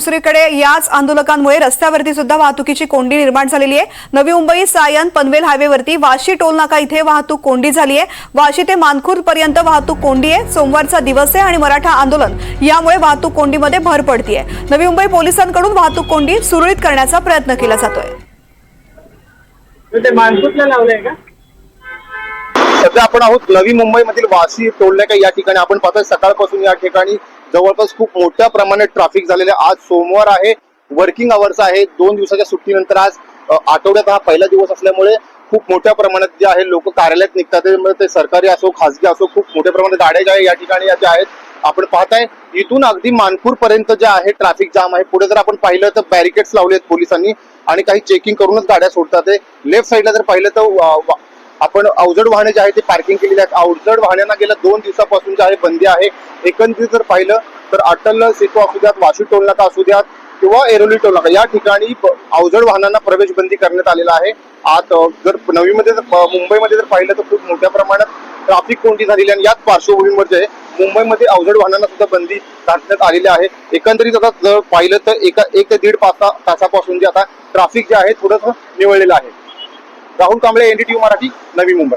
दुसरीकडे याच आंदोलकांमुळे रस्त्यावरती सुद्धा वाहतुकीची कोंडी निर्माण झालेली आहे। नवी मुंबई सायन पनवेल हायवेवरती वाशी टोलनाका इथे वाहतूक कोंडी झाली आहे। वाशी ते मानखुर्द पर्यंत वाहतूक कोंडी आहे। सोमवारचा दिवस आहे आणि मराठा आंदोलन यामुळे वाहतूक कोंडीमध्ये भर पडतीये। नवी मुंबई पोलिसांकडून वाहतूक कोंडी सुरळीत करण्याचा प्रयत्न केला जातोय। ते मानखुर्दला लावलंय का? सध्या आपण आहोत नवी मुंबईमधील वाशी टोलनाका या ठिकाणी। आपण पाहतोय सकाळपासून या ठिकाणी जवळपास खूप मोठ्या प्रमाणात ट्रॅफिक झालेले। आज सोमवार आहे, वर्किंग आवर्स आहे। 2 दिवसाच्या सुट्टीनंतर आज आठवड्यात हा पहिला दिवस असल्यामुळे खूप मोठ्या प्रमाणात जे आहे लोक कार्यालयात निघतात। ते सरकारी असो खासगी असो खूप मोठ्या प्रमाणात गाड्या ज्या या ठिकाणी आहेत। आपण पाहताय इथून अगदी मानखुर्द पर्यंत जे आहे ट्रॅफिक जाम आहे। पुढे जर आपण पाहिलं तर बॅरिकेड्स लावले आहेत पोलिसांनी आणि काही चेकिंग करूनच गाड्या सोडतात। लेफ्ट साईडला जर पाहिलं तर आपण अवजड वाहने जे आहे ते पार्किंग केलेली आहेत। अवजड वाहनांना गेल्या 2 दिवसापासून जे आहे बंदी आहे। एकंदरीत जर पाहिलं तर अटल सेतू असू द्यात, वाशी टोलनाका असू द्यात किंवा एरोली टोलनाका या ठिकाणी अवजड वाहनांना प्रवेश बंदी करण्यात आलेला आहे। आत जर मुंबईमध्ये जर पाहिलं तर खूप मोठ्या प्रमाणात ट्रॅफिक कोंडी झालेली आणि याच पार्श्वभूमीवर जे मुंबईमध्ये अवजड वाहनांना सुद्धा बंदी घालण्यात आलेली आहे। एकंदरीत आता जर पाहिलं तर 1 ते 1.5 तासापासून जे आता ट्रॅफिक जे आहे थोडंसं निवळलेलं आहे। राहुल कांबळे, NDTV मराठी, नवी मुंबई।